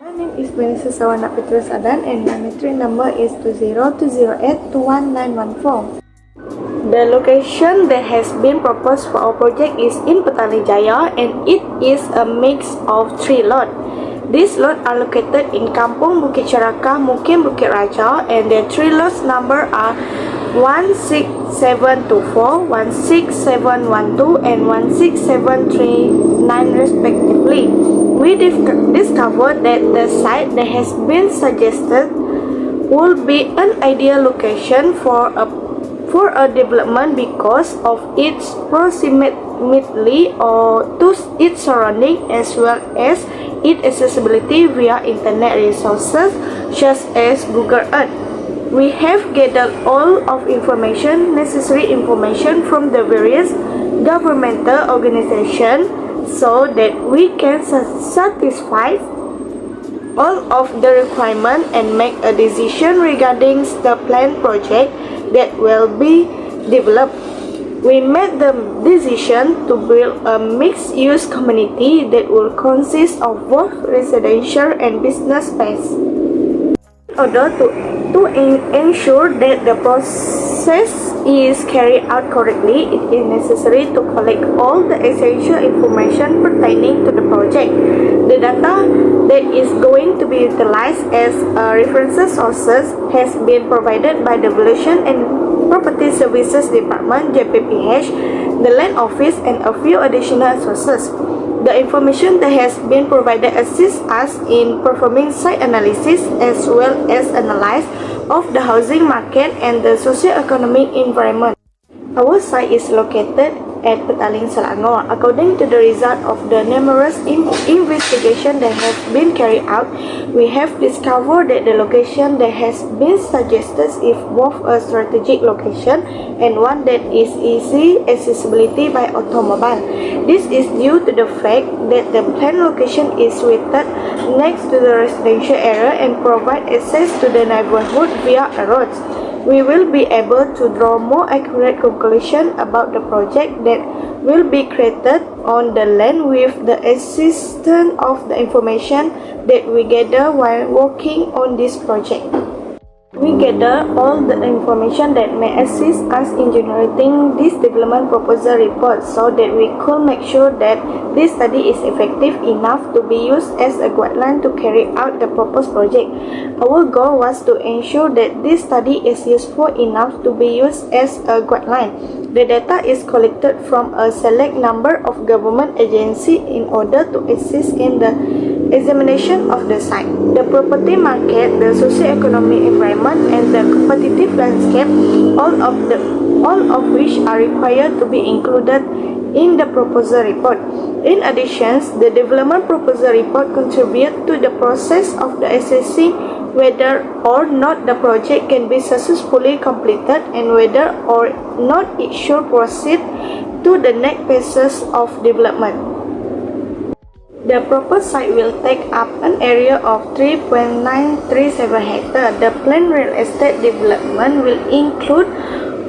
My name is VANISSA PETRUS ADAN and my metric number is 2028219114. The location that has been proposed for our project is in Petaling Jaya and it is a mix of 3 lots. These lots are located in Kampung Bukit Ceraka, Mukim Bukit Raja, and the 3 lots number are 16724, 16712 and 16739 respectively. We discovered that the site that has been suggested would be an ideal location for a development because of its proximity to its surrounding as well as its accessibility via internet resources such as Google Earth. We have gathered all of necessary information from the various governmental organizations so that we can satisfy all of the requirements and make a decision regarding the planned project that will be developed. We made the decision to build a mixed-use community that will consist of both residential and business space. In order to ensure that the process is carried out correctly, it is necessary to collect all the essential information pertaining to the project. The data that is going to be utilized as reference sources has been provided by the Valuation and Property Services Department (JPPH), the Land Office, and a few additional sources. The information that has been provided assists us in performing site analysis as well as analysis of the housing market and the socio-economic environment. Our site is located at Petaling, Selangor. According to the result of the numerous investigations that have been carried out, we have discovered that the location that has been suggested is both a strategic location and one that is easy accessibility by automobile. This is due to the fact that the planned location is situated next to the residential area and provide access to the neighborhood via a road. We will be able to draw more accurate conclusion about the project that will be created on the land with the assistance of the information that we gather while working on this project. We gather all the information that may assist us in generating this development proposal report so that we could make sure that this study is effective enough to be used as a guideline to carry out the proposed project. Our goal was to ensure that this study is useful enough to be used as a guideline. The data is collected from a select number of government agencies in order to assist in the examination of the site, the property market, the socio-economic environment, and the competitive landscape, all of which are required to be included in the proposal report. In addition, the development proposal report contributes to the process of the assessing whether or not the project can be successfully completed and whether or not it should proceed to the next phases of development. The proposed site will take up an area of 3.937 hectares. The planned real estate development will include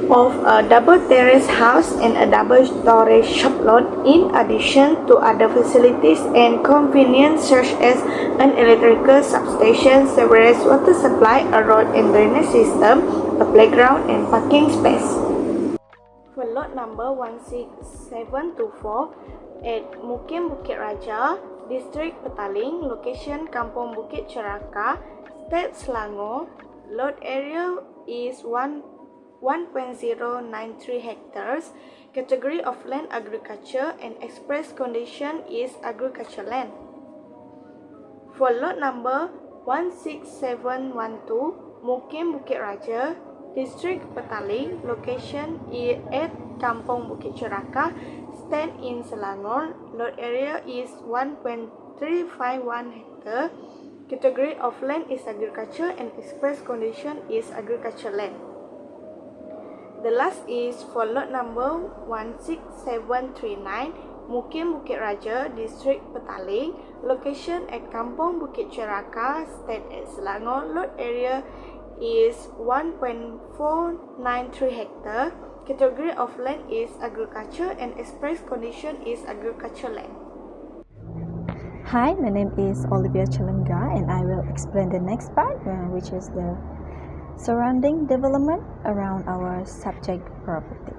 of a double terrace house and a double storage shop lot in addition to other facilities and convenience such as an electrical substation, sewerage, water supply, a road and drainage system, a playground and parking space. For lot number 16724 at Mukim Bukit Raja, District Petaling, location Kampung Bukit Ceraka, State Selangor. Lot area is 1.093 hectares. Category of land agriculture and express condition is agriculture land. For lot number 16712, Mukim Bukit Raja, District Petaling, location is at Kampung Bukit Ceraka, State in Selangor. Lot area is 1.351 hectare. Category of land is agriculture and express condition is agriculture land. The last is for lot number 16739, Mukim Bukit Raja, District Petaling, location at Kampung Bukit Ceraka, State at Selangor. Lot area is 1.493 hectare. Category of land is agriculture and express condition is agriculture land. Hi, my name is Olivia CHELENGGA and I will explain the next part, which is the surrounding development around our subject property.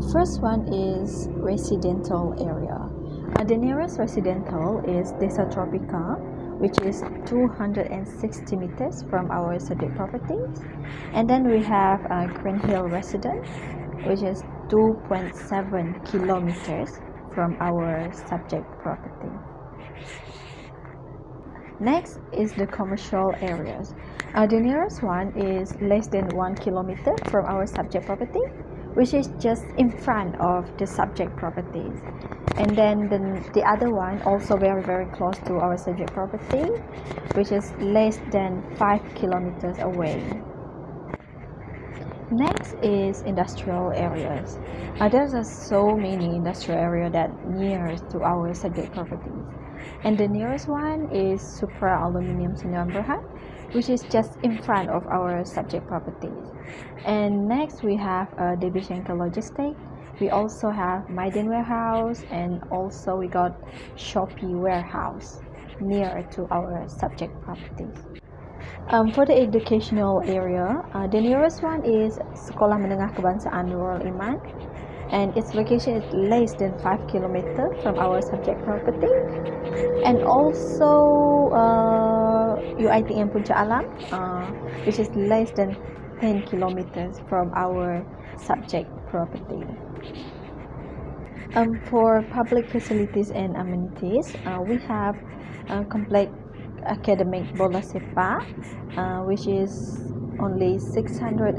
The first one is residential area. The nearest residential is Desa Tropika, which is 260 meters from our subject properties. And then we have Green Hill Residence, which is 2.7 kilometers from our subject property. Next is the commercial areas. The nearest one is less than 1 kilometer from our subject property, which is just in front of the subject properties. And then the other one also very close to our subject property, which is less than 5 kilometers away. Next is industrial areas. There are so many industrial areas that near to our subject properties. And the nearest one is Supra Aluminium Sdn Bhd, which is just in front of our subject properties. And next we have Debishenko Logistics. We also have Maiden Warehouse, and also we got Shopee Warehouse near to our subject properties. For the educational area, the nearest one is Sekolah Menengah Kebangsaan Nurul Iman, and its location is less than 5 kilometers from our subject property. And also UiTM Puncak Alam, which is less than 10 kilometers from our subject property. For public facilities and amenities, we have Complex Academic Bola Sepak, which is only 650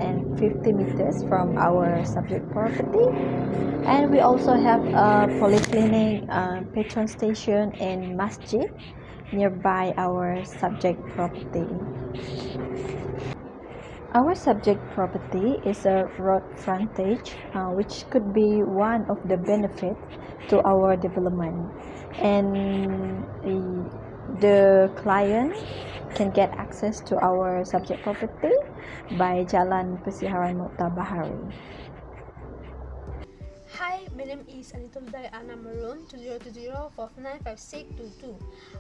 meters from our subject property. And we also have a polyclinic, petrol station, and masjid nearby our subject property. Our subject property is a road frontage, which could be one of the benefits to our development. And the client can get access to our subject property by Jalan Persiharan Mokhtar Bahari. Hi, my name is ANITA LUDAI MEROM 2020-495622.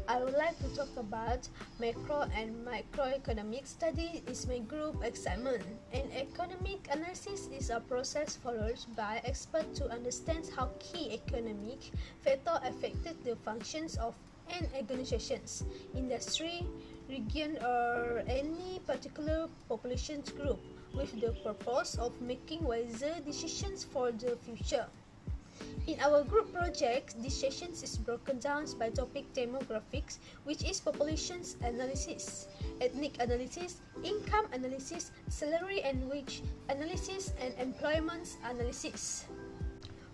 I would like to talk about macro and microeconomic study is my group assignment. An economic analysis is a process followed by experts to understand how key economic factors affected the functions of an organization's industry, region, or any particular population group, with the purpose of making wiser decisions for the future. In our group project, this session is broken down by topic demographics, which is populations analysis, ethnic analysis, income analysis, salary and wage analysis, and employment analysis.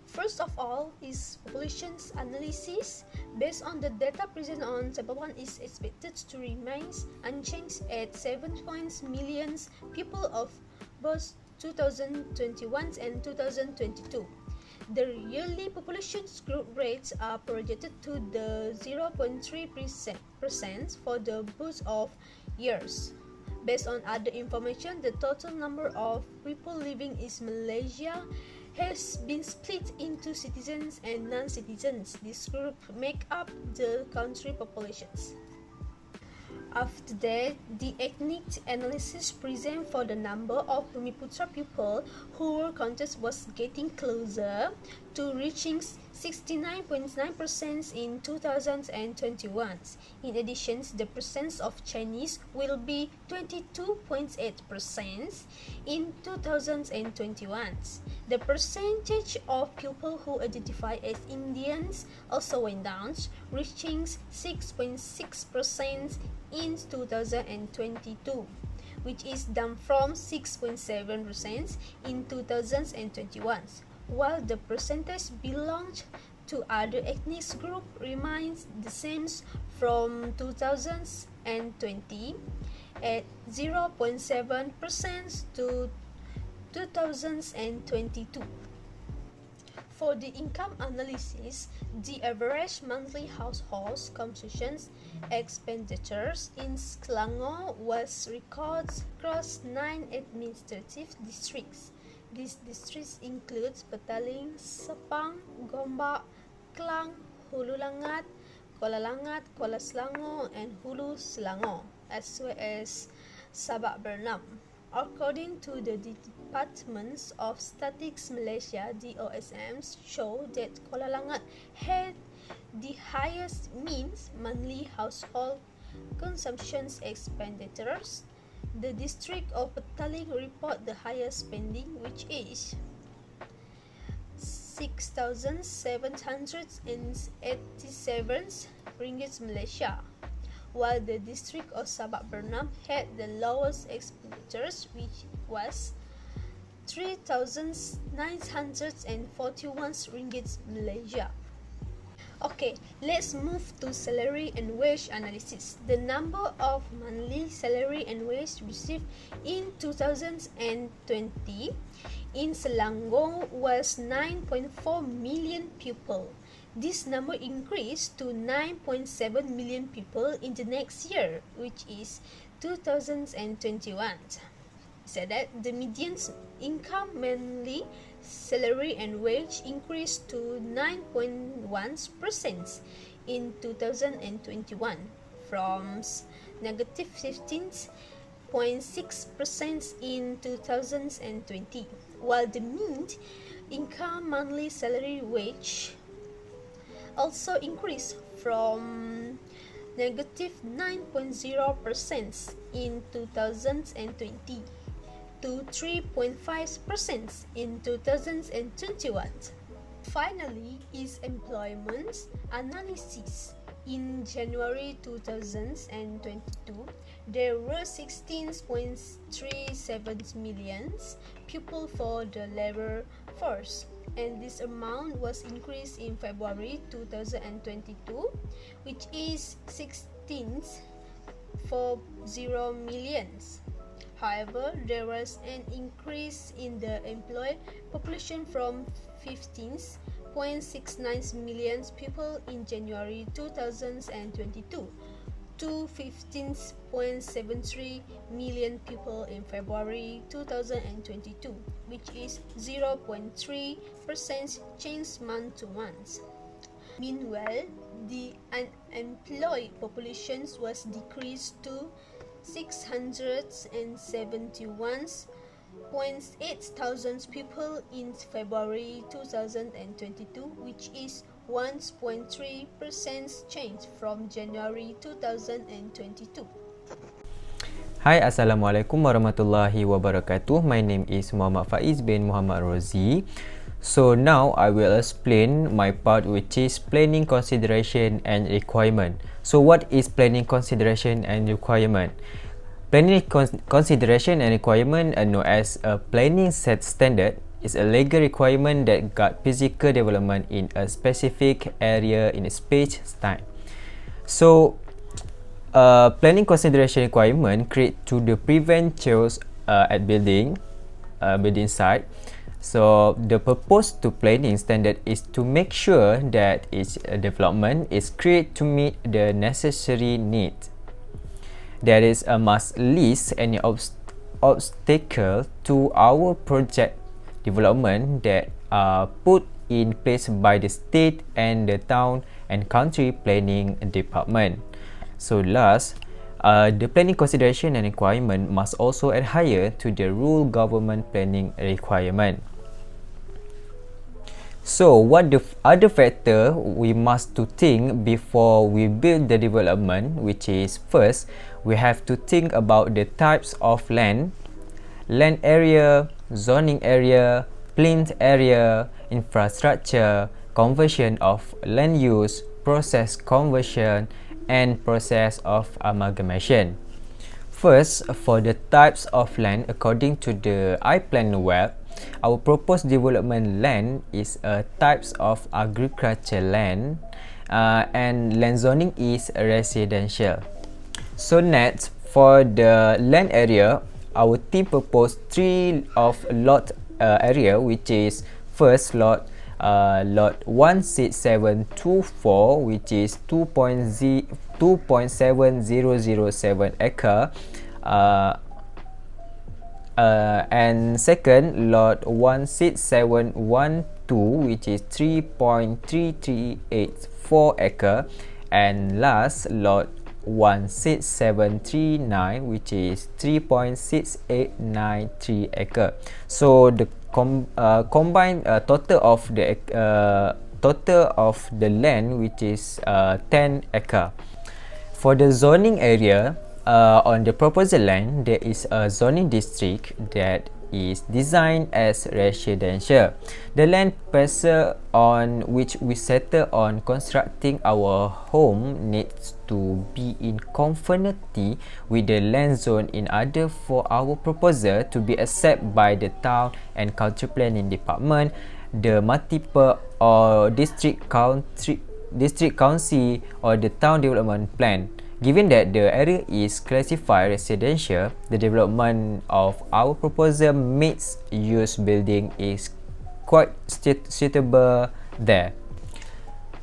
First of all is populations analysis. Based on the data present on table 1 is expected to remain unchanged at 7 million people of both 2021 and 2022. The yearly population growth rates are projected to the 0.3% for the both of years. Based on other information, the total number of people living in Malaysia has been split into citizens and non-citizens. This group make up the country populations. After that, the ethnic analysis present for the number of Bumiputra people who were counted was getting closer to reaching 69.9% in 2021. In addition, the percent of Chinese will be 22.8% in 2021. The percentage of people who identify as Indians also went down, reaching 6.6% in 2022, which is down from 6.7% in 2021, while the percentage belonged to other ethnic group remains the same from 2020 at 0.7% to 2022. For the income analysis, the average monthly household consumption expenditures in Selangor was recorded across 9 administrative districts. These districts include Petaling, Sepang, Gombak, Klang, Hulu Langat, Kuala Langat, Kuala Selangor, and Hulu Selangor, as well as Sabak Bernam. According to the Departments of Statistics Malaysia (DOSMs), show that Kuala Langat had the highest means monthly household consumption expenditures. The district of Petaling report the highest spending, which is 6,787 ringgit Malaysia, while the district of Sabak Bernam had the lowest expenditures, which was 3,941 ringgit Malaysia. Okay, let's move to salary and wage analysis. The number of monthly salary and wage received in 2020 in Selangor was 9.4 million people. This number increased to 9.7 million people in the next year, which is 2021. Said that the median income monthly salary and wage increased to 9.1% in 2021 from negative 15.6% in 2020, while the mean income monthly salary wage also increased from negative 9.0% in 2020 to 3.5% in 2021. Finally is employment analysis. In January 2022, there were 16.37 million people for the labor force, and this amount was increased in February 2022, which is 16.40 million. However, there was an increase in the employed population from 15.69 million people in January 2022 to 15.73 million people in February 2022, which is 0.3% change month to month. Meanwhile, the unemployed population was decreased to 671.8 thousand people in February 2022, which is 1.3% change from January 2022. Hai, Assalamualaikum warahmatullahi wabarakatuh. My name is Muhammad FAIZ bin Muhammad ROZI. So now I will explain my part, which is planning consideration and requirement. So what is planning consideration and requirement? Planning consideration and requirement are known as a planning set standard. Is a legal requirement that guard physical development in a specific area in a space time. So planning consideration requirement create to the prevent chaos at building site. So the purpose to planning standard is to make sure that its development is created to meet the necessary need. There is a must list any obstacle to our project development that are put in place by the state and the town and country planning department. So last, the planning consideration and requirement must also adhere to the rural government planning requirement. So what the other factor we must to think before we build the development, which is first, we have to think about the types of land area, zoning area, plant area, infrastructure, conversion of land use, process conversion, and process of amalgamation. First, for the types of land according to the iPlan web, our proposed development land is a types of agriculture land and land zoning is residential. So next, for the land area, our team proposed 3 of lot area, which is first lot 16724, which is 2.7007 acre, and second lot 16712, which is 3.3384 acre, and last lot 16739, which is 3.6893 acre. So the combined total of the land, which is 10 acre. For the zoning area, on the proposal land, there is a zoning district that is designed as residential. The land parcel on which we settle on constructing our home needs to be in conformity with the land zone in order for our proposal to be accepted by the town and country planning department, the multiple or district council or the town development plan. Given that the area is classified residential, the development of our proposal mixed use building is quite suitable there.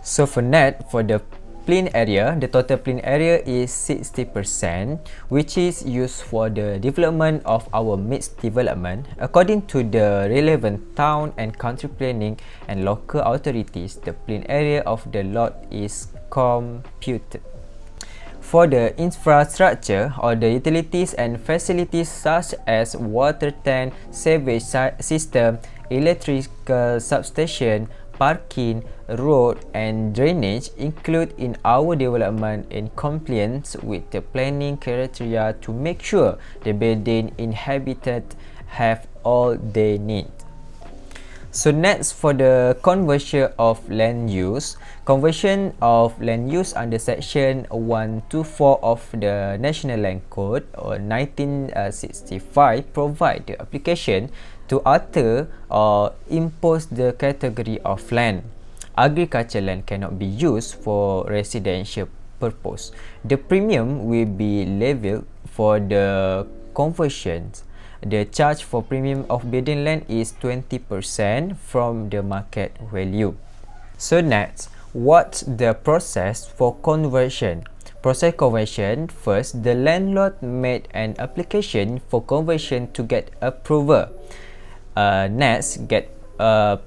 So for the plain area, the total plain area is 60%, which is used for the development of our mixed development. According to the relevant town and country planning and local authorities, the plain area of the lot is computed. For the infrastructure or the utilities and facilities such as water tank, sewage system, electrical substation, parking, road and drainage include in our development in compliance with the planning criteria to make sure the building inhabited have all they need. So next, for the conversion of land use. Conversion of land use under section 124 of the National Land Code or 1965 provide the application to alter or impose the category of land. Agricultural land cannot be used for residential purpose. The premium will be levied for the conversions. The charge for premium of building land is 20% from the market value. So next, what's the process for conversion? Process conversion: first, the landlord made an application for conversion to get approval. Next, get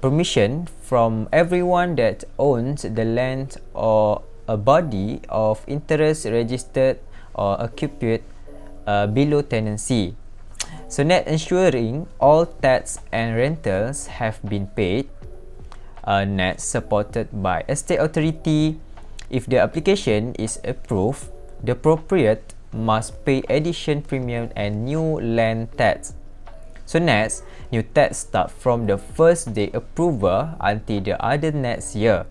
permission from everyone that owns the land or a body of interest registered or occupied below tenancy. So next, ensuring all tax and rentals have been paid. Next, supported by estate authority. If the application is approved, the proprietor must pay addition premium and new land tax. So next, new tax start from the first day approval until the other next year.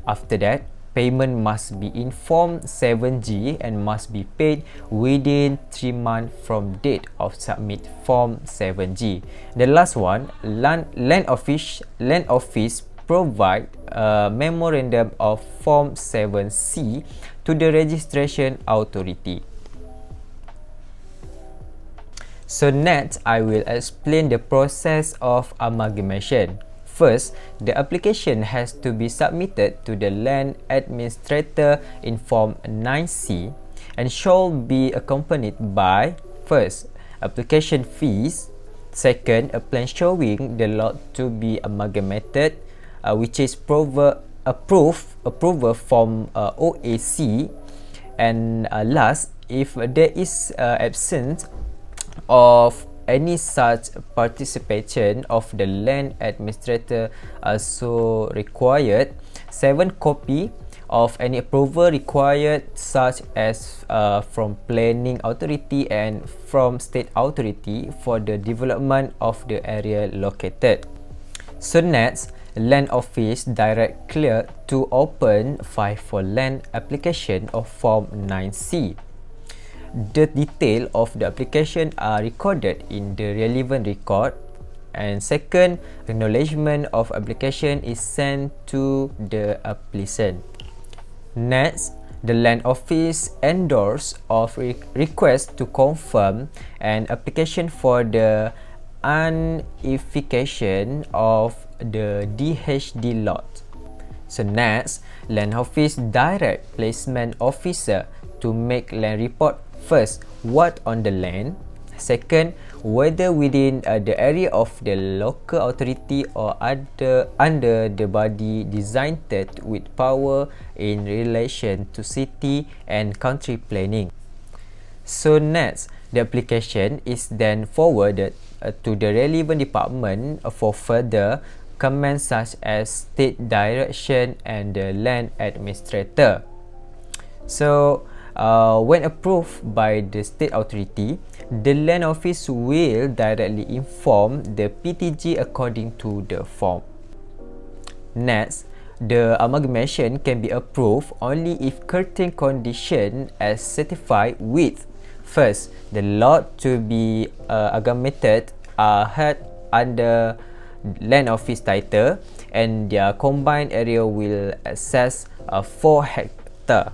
After that, payment must be in Form 7G and must be paid within 3 months from date of submit Form 7G. The last one, land office provide a memorandum of Form 7C to the registration authority. So next, I will explain the process of amalgamation. First, the application has to be submitted to the land administrator in Form 9C and shall be accompanied by: first, application fees; second, a plan showing the lot to be amalgamated, which is approval from OAC, and last, if there is absence of any such participation of the land administrator so required, 7 copy of any approval required, such as from planning authority and from state authority for the development of the area located. So next, land office direct clear to open file for land application of Form 9C. The detail of the application are recorded in the relevant record. And second, acknowledgement of application is sent to the applicant. Next, the land office endorse of request to confirm an application for the unification of the DHD lot. So next, land office direct placement officer to make land report. First, what on the land, Second, whether within the area of the local authority or under the body designated with power in relation to city and country planning. So next, the application is then forwarded to the relevant department for further comments such as state direction and the land administrator. So, when approved by the state authority, the land office will directly inform the PTG according to the form. Next, the amalgamation can be approved only if certain conditions as certified with: first, the lot to be amalgamated are held under land office title and their combined area will access 4 hectare.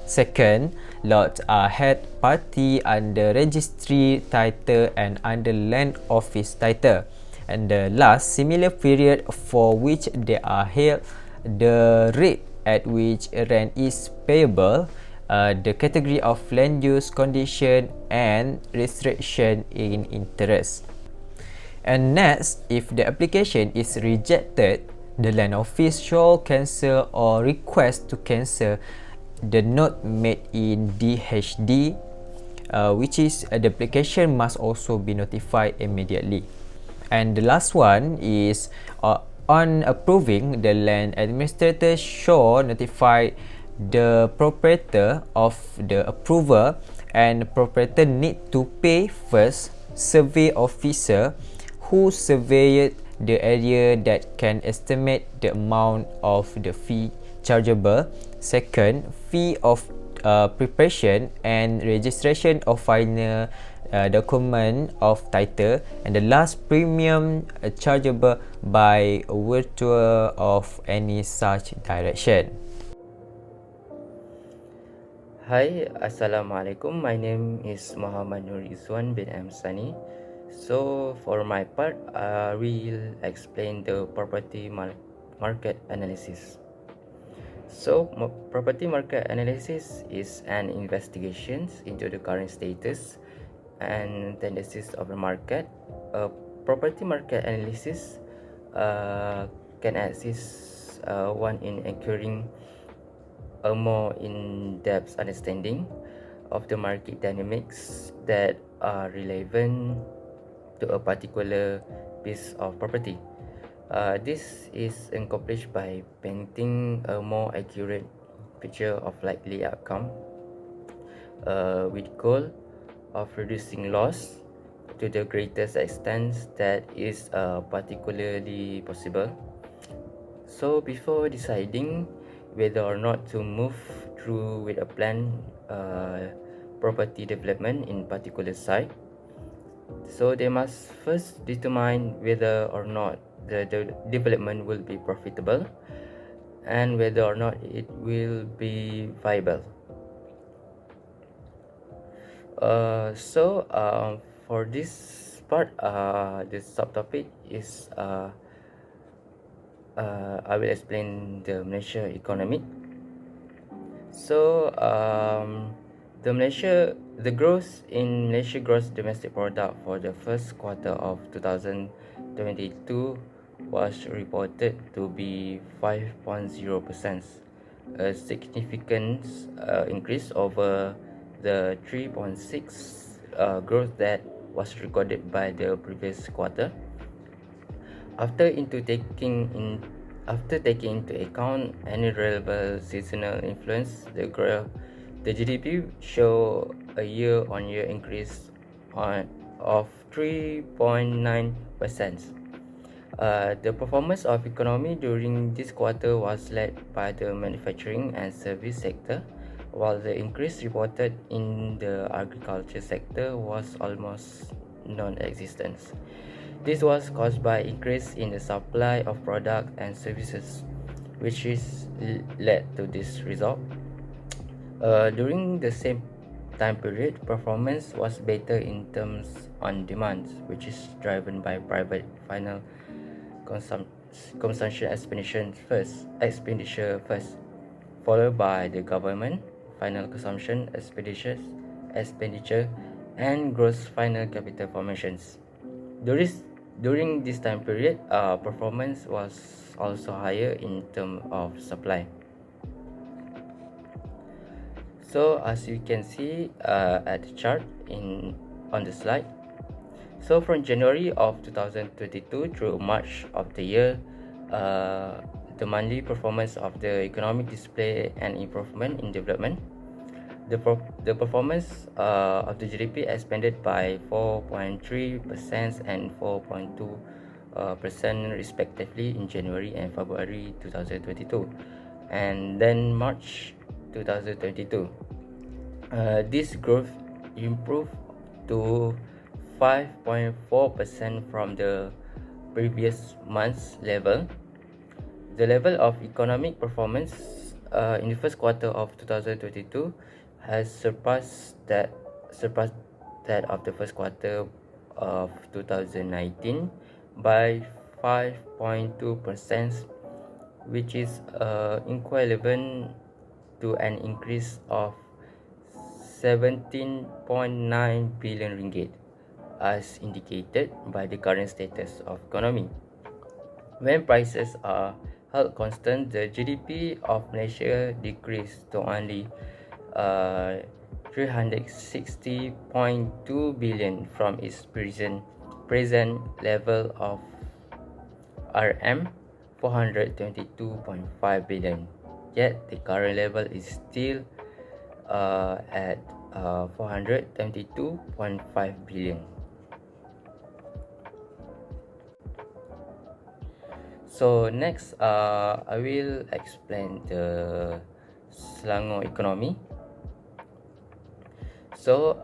Second, lots are held party under registry title and under land office title. And the last, similar period for which they are held, the rate at which rent is payable, the category of land use condition and restriction in interest. And next, if the application is rejected, the land office shall cancel or request to cancel the note made in DHD, which is the application must also be notified immediately. And the last one is on approving, the land administrator shall notify the proprietor of the approval, and the proprietor need to pay first survey officer who surveyed the area that can estimate the amount of the fee chargeable. Second, fee of preparation and registration of final document of title, and the last, premium chargeable by virtue of any such direction. Hi, Assalamualaikum. My name is Muhammad RES551 bin SANI. So for my part, I will explain the property market analysis. So, property market analysis is an investigation into the current status and tendencies of the market. Property market analysis can assist one in acquiring a more in-depth understanding of the market dynamics that are relevant to a particular piece of property. This is accomplished by painting a more accurate picture of likely outcome with goal of reducing loss to the greatest extent that is particularly possible. So before deciding whether or not to move through with a planned property development in particular site, so they must first determine whether or not the development will be profitable and whether or not it will be viable. For this part, this subtopic is I will explain the Malaysia economy. So the growth in Malaysia gross domestic product for the first quarter of 2022 was reported to be 5.0%, a significant increase over the 3.6% growth that was recorded by the previous quarter. After taking into account any relevant seasonal influence, the GDP show a year-on-year increase of 3.9%. The performance of economy during this quarter was led by the manufacturing and service sector, while the increase reported in the agriculture sector was almost non-existent. This was caused by increase in the supply of products and services, which is led to this result. During the same time period, performance was better in terms on demand, which is driven by private final consumption expenditure first, followed by the government final consumption expenditure, and gross final capital formations. During this time period, performance was also higher in terms of supply. So as you can see at the chart on the slide, so from January of 2022 through March of the year, the monthly performance of the economic display an improvement in development. The performance of the GDP expanded by 4.3% and 4.2% respectively in January and February 2022, and then March 2022. This growth improved to 5.4% from the previous month's level. The level of economic performance in the first quarter of 2022 has surpassed that of the first quarter of 2019 by 5.2%, which is equivalent to an increase of 17.9 billion ringgit, as indicated by the current status of economy. When prices are held constant, the GDP of Malaysia decreased to only 360.2 billion from its present level of RM 422.5 billion. Yet the current level is still at 422.5 billion. So next, I will explain the Selangor economy. So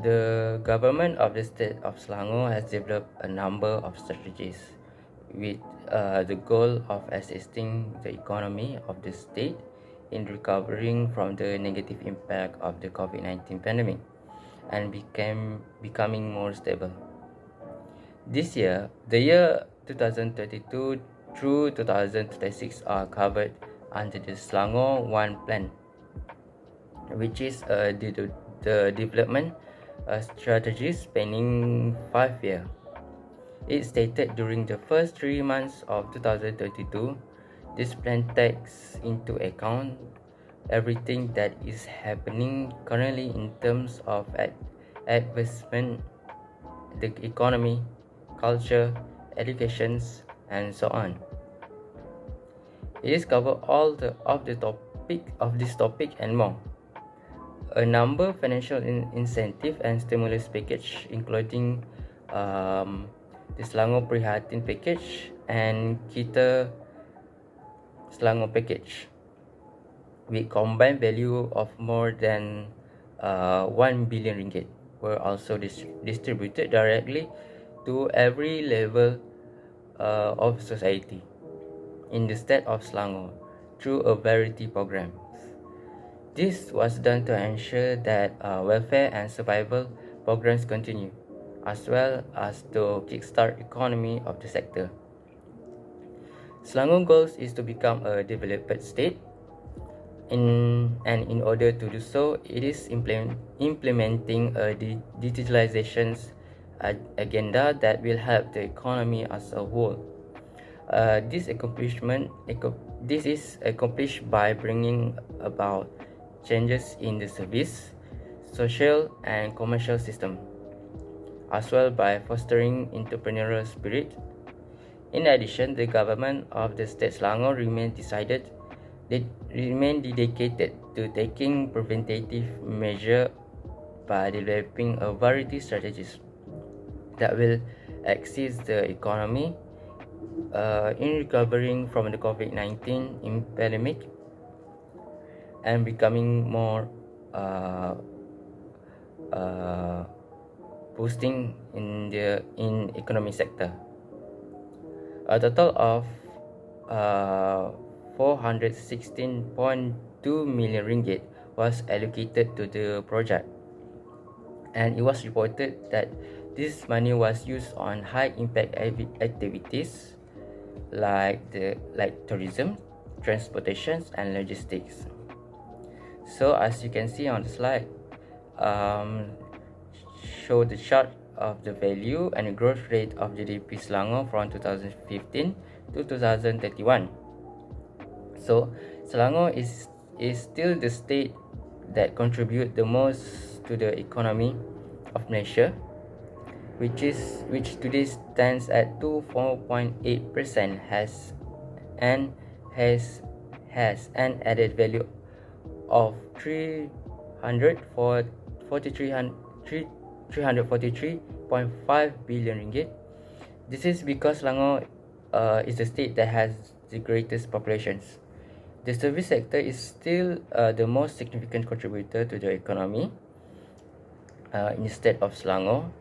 the government of the state of Selangor has developed a number of strategies with the goal of assisting the economy of the state in recovering from the negative impact of the COVID-19 pandemic and becoming more stable. This year, the year 2032 through 2036 are covered under the Selangor One Plan, which is the development strategy spanning 5 years. It stated during the first 3 months of 2032, this plan takes into account everything that is happening currently in terms of advancement, the economy, culture, education, and so on. It is cover all of this topic and more. A number of financial incentive and stimulus package, including the Selangor Prihatin package and Kita Selangor package, with combined value of more than 1 billion ringgit, were also distributed directly to every level of society in the state of Selangor through a variety of programs. This was done to ensure that welfare and survival programs continue, as well as to kickstart economy of the sector. Selangor goals is to become a developed state, in order to do so, it is implementing a digitalization agenda that will help the economy as a whole. This is accomplished by bringing about changes in the service, social and commercial system, as well by fostering entrepreneurial spirit. In addition, the government of the state Selangor remain dedicated to taking preventative measure by developing a variety of strategies that will assist the economy in recovering from the COVID-19 pandemic and becoming more boosting in economic sector. A total of 416.2 million ringgit was allocated to the project, and it was reported that this money was used on high impact activities like tourism, transportation, and logistics. So as you can see on the slide, show the chart of the value and the growth rate of GDP Selangor from 2015 to 2031. So Selangor is still the state that contribute the most to the economy of Malaysia, which today stands at 24.8%, has an added value of 343.5 billion ringgit. This is because Selangor is the state that has the greatest populations. The service sector is still the most significant contributor to the economy, instead of Selangor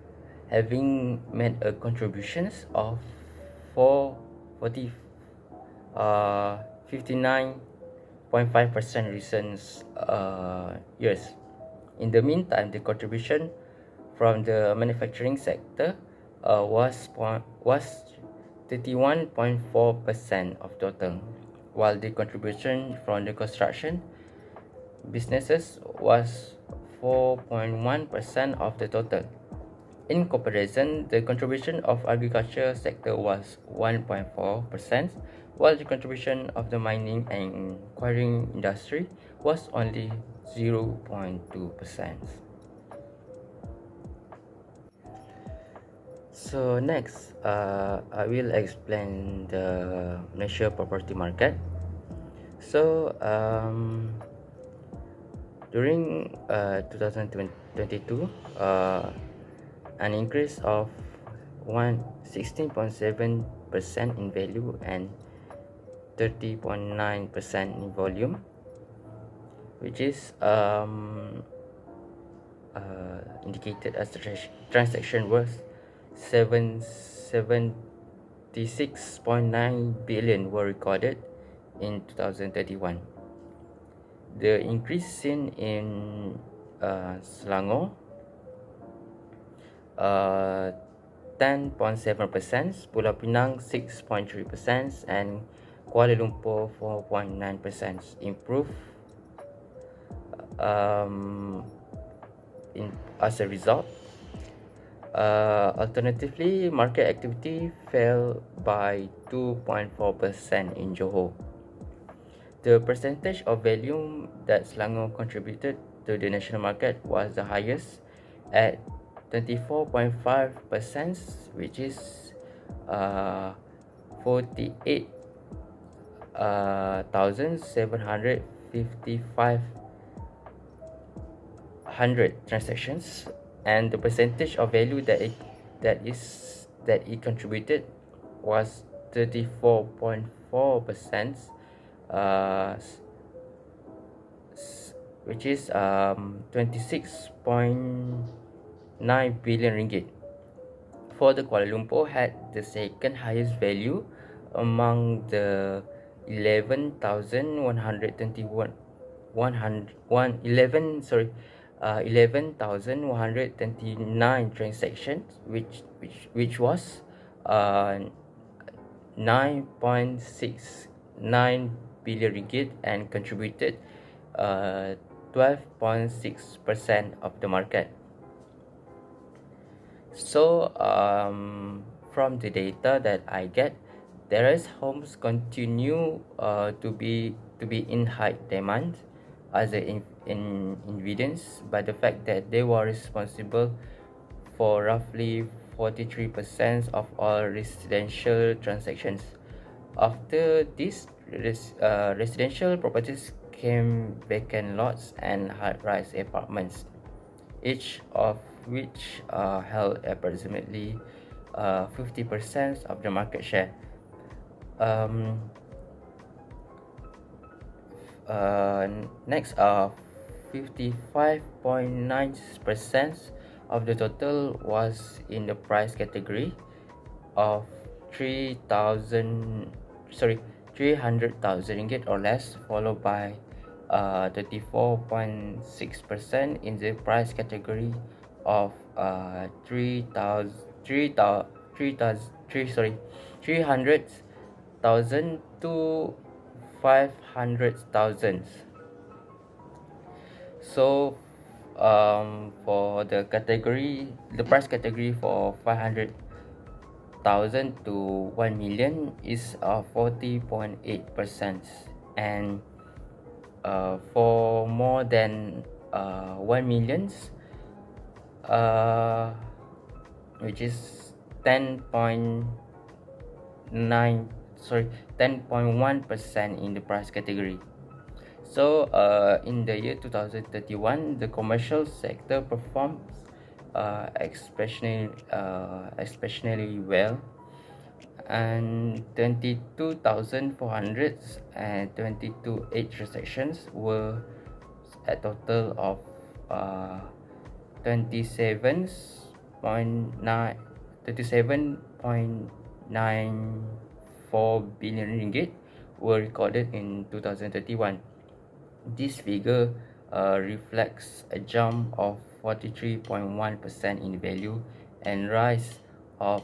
having made a contributions of 59.5% recent years. In the meantime, the contribution from the manufacturing sector was 31.4% of total, while the contribution from the construction businesses was 4.1% of the total. In comparison, the contribution of agriculture sector was 1.4%, while the contribution of the mining and quarrying industry was only 0.2%. So next, I will explain the Malaysia property market. So during 2022, an increase of 16.7% in value and 30.9% in volume, which is indicated as the transaction worth 76.9 billion were recorded in 2031. The increase seen in Selangor 10.7%, Pulau Pinang 6.3%, and Kuala Lumpur 4.9% improve as a result. Alternatively, market activity fell by 2.4% in Johor. The percentage of volume that Selangor contributed to the national market was the highest at 24.5%, which is 48,755 transactions, and the percentage of value that it contributed was 34.4%, which is 26.9 billion ringgit. For the Kuala Lumpur had the second highest value among the 11,129 transactions, which was 9.69 billion ringgit and contributed 12.6% of the market. So from the data that I get, terrace homes continue to be in high demand as in evidence by the fact that they were responsible for roughly 43% of all residential transactions. After this, residential properties came vacant lots and high-rise apartments, each of which held approximately 50% of the market share. Next, 55.9% of the total was in the price category of 300,000 ringgit or less, followed by 34.6% in the price category of 300,000 to 500,000. So For the price category for 500,000 to 1 million is 40.8%, and for more than 1 millions, which is 10.1% in the price category. So in the year 2031, the commercial sector performs especially well, and 22,400 and 22 transactions were a total of 27.94 billion ringgit were recorded in 2031. This figure reflects a jump of 43.1% in value and rise of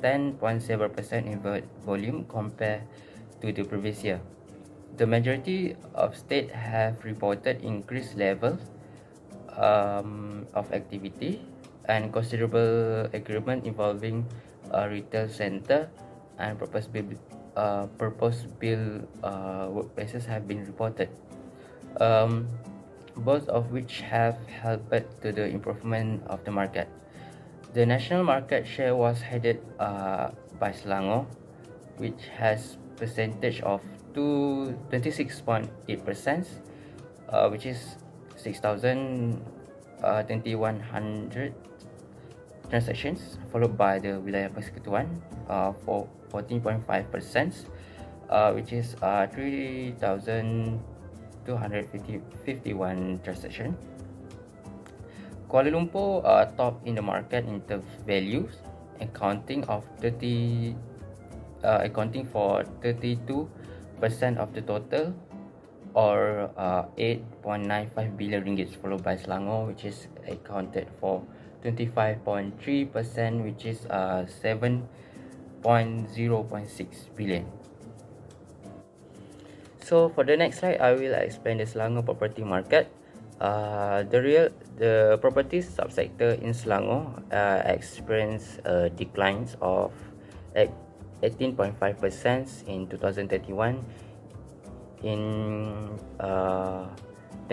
10.7% in volume compared to the previous year. The majority of states have reported increased levels of activity, and considerable agreement involving retail center and purpose-built workplaces have been reported, both of which have helped to the improvement of the market. The national market share was headed by Selangor, which has percentage of 26.8%, which is 6,2100 transactions, followed by the Wilayah Persekutuan for 14.5%, which is 3,251 transactions. Kuala Lumpur top in the market in terms of values, accounting for 32% of the total, or 8.95 billion ringgit, followed by Selangor, which is accounted for 25.3%, which is 7.06 billion. So for the next slide, I will explain the Selangor property market. The property subsector in Selangor experienced declines of 18.5% in 2031. In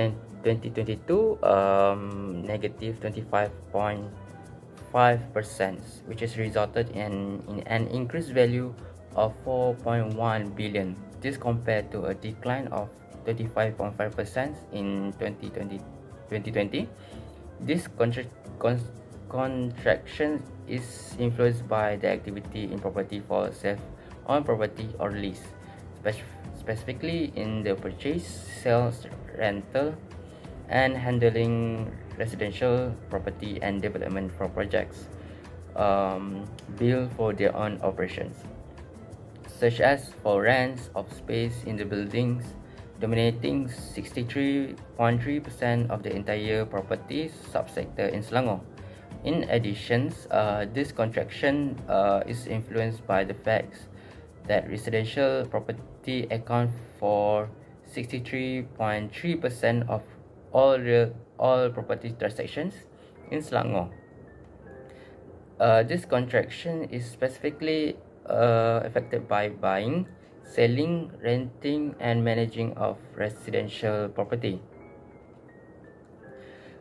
2022, negative 25.5%, which has resulted in an increased value of 4.1 billion. This compared to a decline of 35.5% in 2020. This contraction is influenced by the activity in property for sale on property or lease, specifically in the purchase, sales, rental, and handling residential property and development for projects built for their own operations, such as for rents of space in the buildings, dominating 63.3% of the entire property subsector in Selangor. In addition, this contraction is influenced by the fact that residential property account for 63.3% of all property transactions in Selangor. This contraction is specifically affected by buying, selling, renting, and managing of residential property.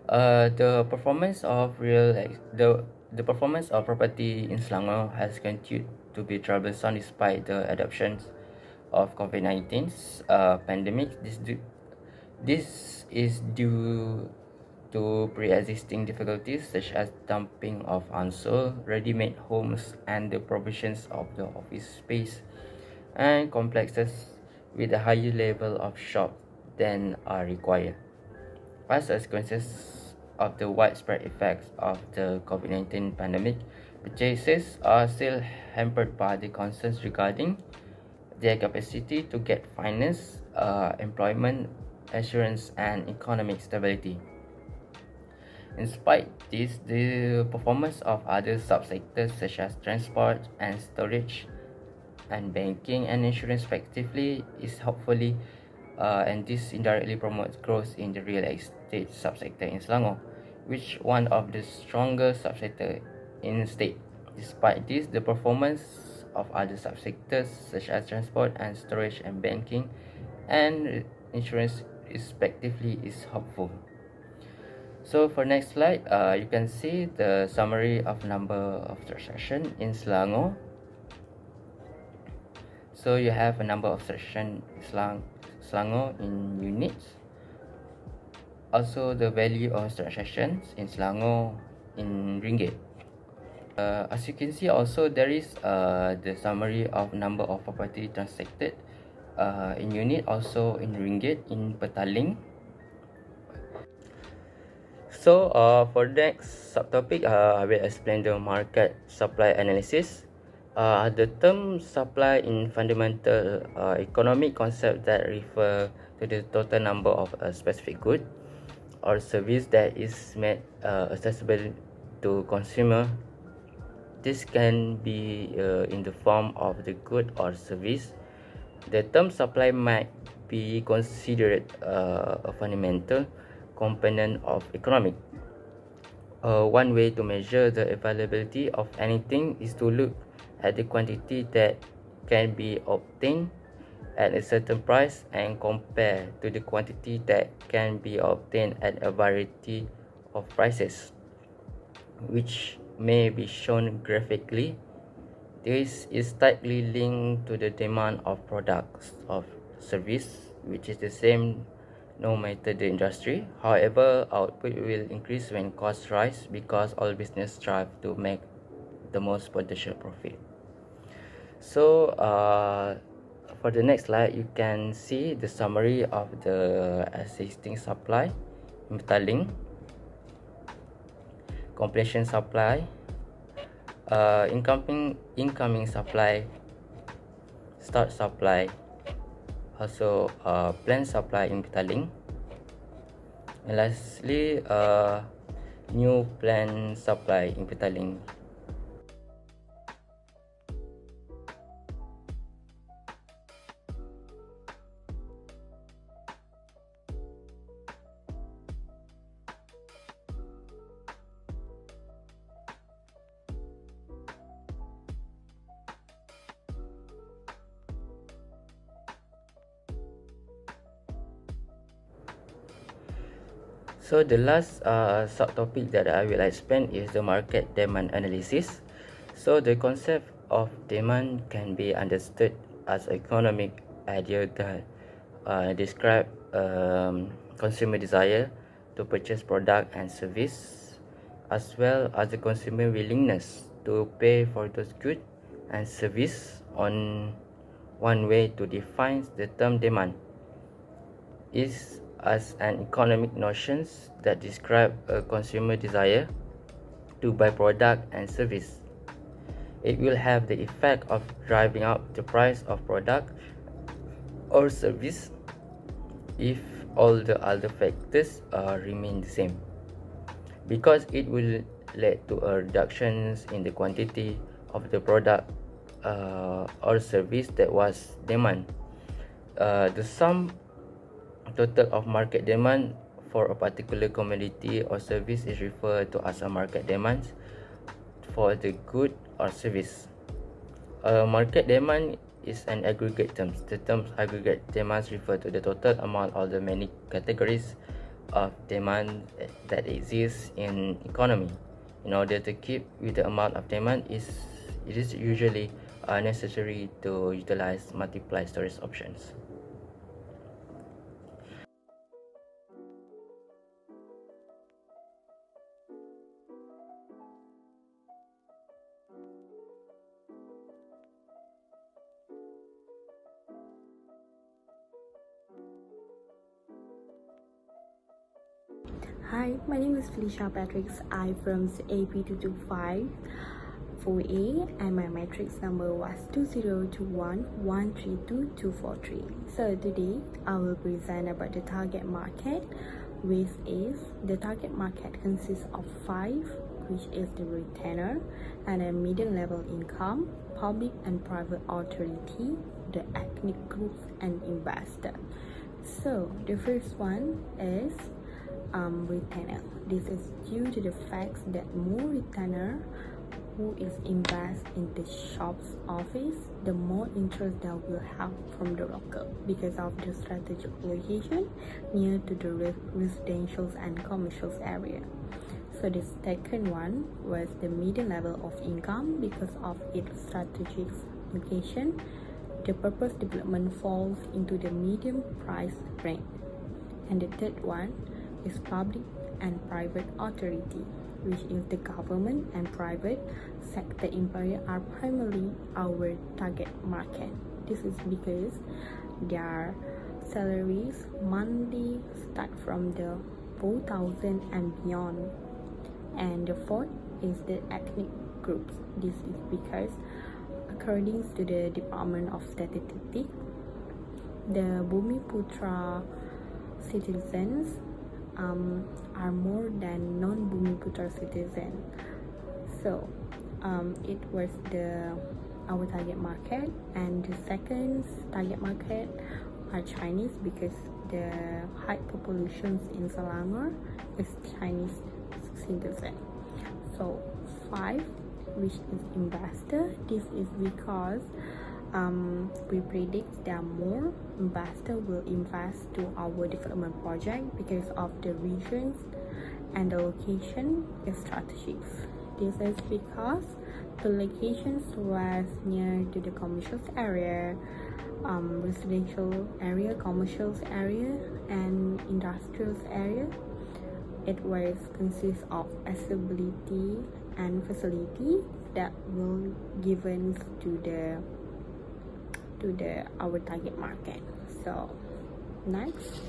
The performance of property in Selangor has continued to be troublesome despite the adoption of COVID-19 pandemic. This is due to pre-existing difficulties such as dumping of unsold ready-made homes and the provisions of the office space and complexes with a higher level of shop than are required. As consequences of the widespread effects of the COVID-19 pandemic, purchases are still hampered by the concerns regarding their capacity to get finance, employment assurance, and economic stability. In spite of this, the performance of other subsectors such as transport and storage and banking and insurance respectively is hopefully, and this indirectly promotes growth in the real estate subsector in Selangor, which one of the strongest subsector in the state. Despite this, the performance of other subsectors such as transport and storage and banking and insurance respectively is hopeful. So for next slide, you can see the summary of number of transactions in Selangor. So you have a number of transactions in Selangor in units. Also the value of transactions in Selangor in ringgit. As you can see, also there is the summary of number of property transacted in unit, also in ringgit in Petaling. So for the next subtopic, I will explain the market supply analysis. The term supply in fundamental economic concept that refer to the total number of a specific good or service that is made accessible to consumer. This can be in the form of the good or service. The term supply might be considered a fundamental component of economic. One way to measure the availability of anything is to look at the quantity that can be obtained at a certain price and compare to the quantity that can be obtained at a variety of prices, which may be shown graphically. This is tightly linked to the demand of products of service, which is the same no matter the industry. However, output will increase when costs rise because all business strive to make the most potential profit. So for the next slide, you can see the summary of the existing supply in Petaling, completion supply, incoming supply, start supply, also planned supply in Petaling, and lastly new planned supply in Petaling. So the last subtopic that I will explain is the market demand analysis. So the concept of demand can be understood as economic idea that describe consumer desire to purchase product and service, as well as the consumer willingness to pay for those goods and service. On one way to define the term demand is as an economic notions that describe a consumer desire to buy product and service. It will have the effect of driving up the price of product or service if all the other factors remain the same, because it will lead to a reductions in the quantity of the product or service that was demand. The sum total of market demand for a particular commodity or service is referred to as a market demand for the good or service. Market demand is an aggregate term. The term aggregate demands refer to the total amount of the many categories of demand that exists in economy. In order to keep with the amount of demand, it is usually necessary to utilize multiple storage options. Hi, my name is Felicia Patrick's. I'm from AP225 4A and my matrix number was 2021132243. So today I will present about the target market, which is the target market consists of 5, which is the retainer and a medium level income, public and private authority, the ethnic groups and investor. So the first one is retainer. This is due to the fact that more retainer who is invest in the shop's office, the more interest they will have from the local because of the strategic location near to the residential and commercial area. So the second one was the median level of income because of its strategic location. The purpose development falls into the medium price range. And the third one is public and private authority, which is the government and private sector employer are primarily our target market. This is because their salaries monthly start from the 4,000 and beyond. And the fourth is the ethnic groups. This is because according to the Department of Statistics, the Bumiputra citizens are more than non-Bumiputra citizens. So it was our target market, and the second target market are Chinese because the high populations in Selangor is Chinese citizen. So 5, which is investor. This is because we predict that more investors will invest to our development project because of the regions and the location is strategic. This is because the locations was near to the commercial area, residential area, commercial area, and industrial area. It was consist of accessibility and facility that will given to our target market. So next,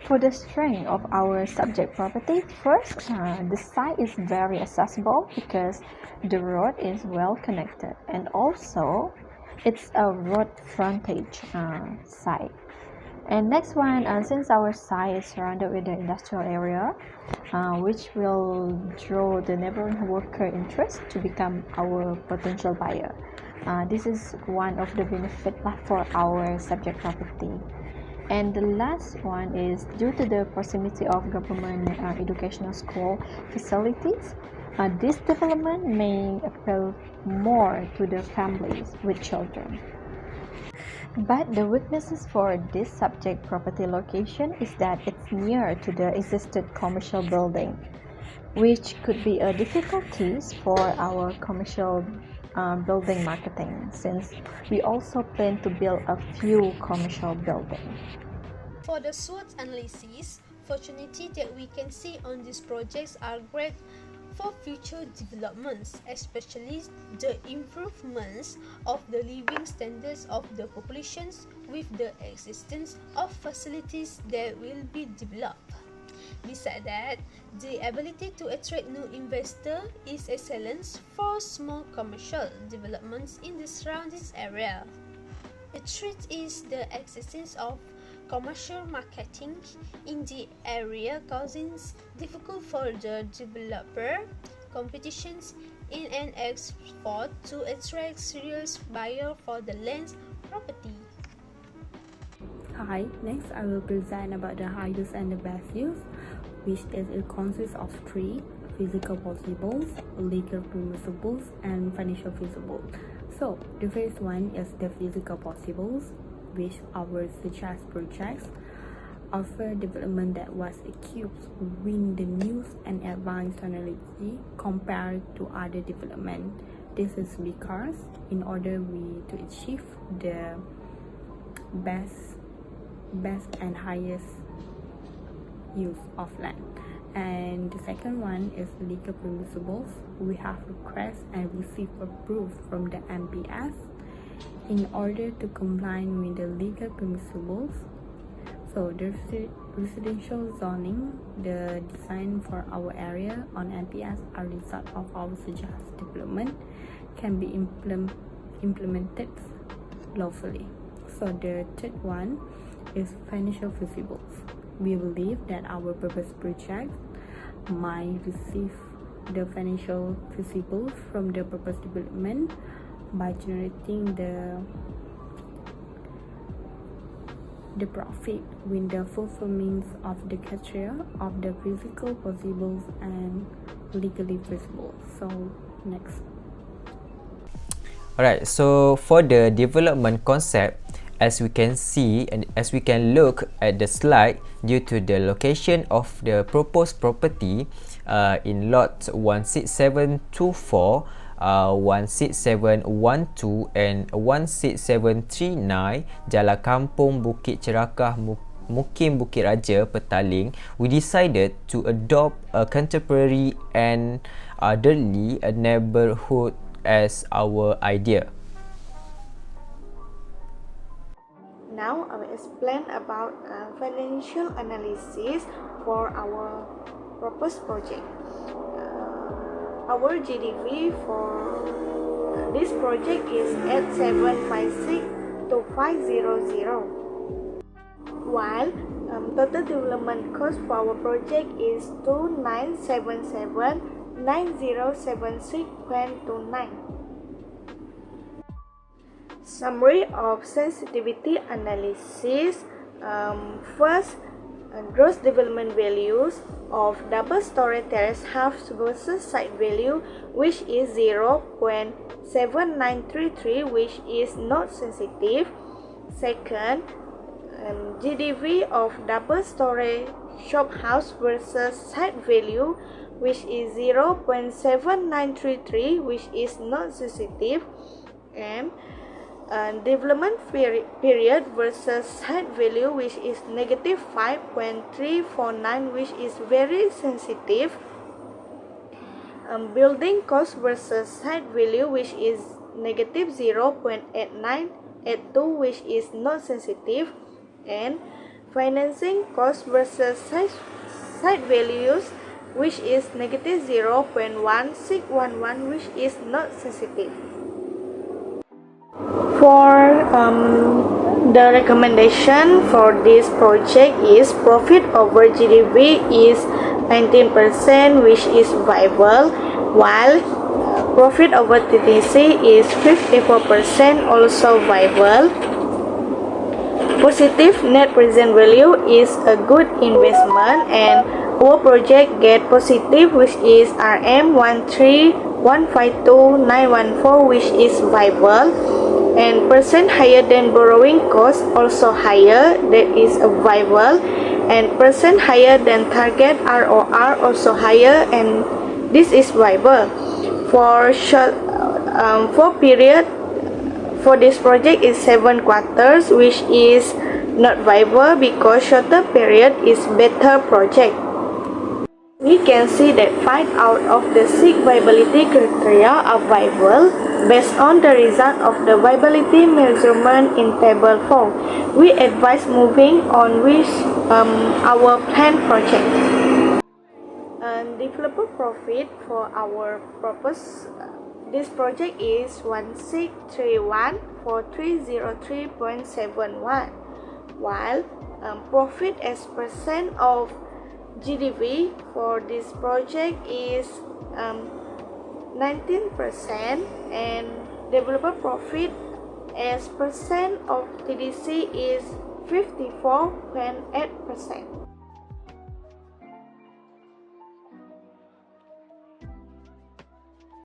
For the strength of our subject property, first, the site is very accessible because the road is well connected, and also it's a road frontage site. And next one, since our site is surrounded with the industrial area, which will draw the neighboring worker interest to become our potential buyer. This is one of the benefits for our subject property. And the last one is due to the proximity of government educational school facilities, this development may appeal more to the families with children. But the weaknesses for this subject property location is that it's near to the existing commercial building, which could be a difficulties for our commercial building marketing, since we also plan to build a few commercial buildings. For the SWOT analysis, opportunities that we can see on these projects are great for future developments, especially the improvements of the living standards of the populations with the existence of facilities that will be developed. Besides that, the ability to attract new investors is excellent for small commercial developments in the surrounding area. The threat is the existence of commercial marketing in the area causing difficult for the developer competitions in an export to attract serious buyer for the land property. Hi, next I will present about the high use and the best use, which is it consists of 3 physical possibles, legal permissibles, and financial feasible. So the first one is the physical possibles, which our suggest projects offer development that was equipped with the newest and advanced technology compared to other development. This is because in order to achieve the best and highest use of land. And the second one is legal permissibles. We have request and receive approval from the MPS in order to comply with the legal permissibles. So the residential zoning, the design for our area on MPS are result of our suggested development can be implemented lawfully. So the third one is financial feasibles. We believe that our proposed project might receive the financial feasibles from the proposed development by generating the profit with the fulfillment of the criteria of the physical possible and legally feasible. So next. Alright, so for the development concept, as we can see and as we can look at the slide, due to the location of the proposed property in lot 16724, 16712 and 16739 Jalan Kampung Bukit Cerakah Mukim Bukit Raja Petaling, we decided to adopt a contemporary and orderly neighborhood as our idea. Now I will explain about financial analysis for our proposed project. Our GDV for this project is at 756 to 500, while total development cost for our project is 29779076.29. Summary of sensitivity analysis. First, gross development values of double-story terrace house versus site value, which is 0.7933, which is not sensitive. Second, GDV of double-story shop house versus site value, which is 0.7933, which is not sensitive. And development period versus site value, which is negative 5.349, which is very sensitive. Building cost versus site value, which is negative 0.8982, which is not sensitive. And financing cost versus site values, which is negative 0.1611, which is not sensitive. For the recommendation for this project is profit over GDV is 19%, which is viable, while profit over TTC is 54%, also viable. Positive net present value is a good investment, and our project get positive, which is RM13152,914, which is viable. And percent higher than borrowing cost, also higher, that is viable. And percent higher than target ROR, also higher, and this is viable. For period for this project is 7 quarters, which is not viable because shorter period is better project. We can see that 5 out of the 6 viability criteria are viable based on the result of the viability measurement in table 4. We advise moving on with our planned project. Developer profit for our purpose, this project is 1631 for 303.71, while profit as percent of GDV for this project is 19%, and developer profit as percent of TDC is 54.8%.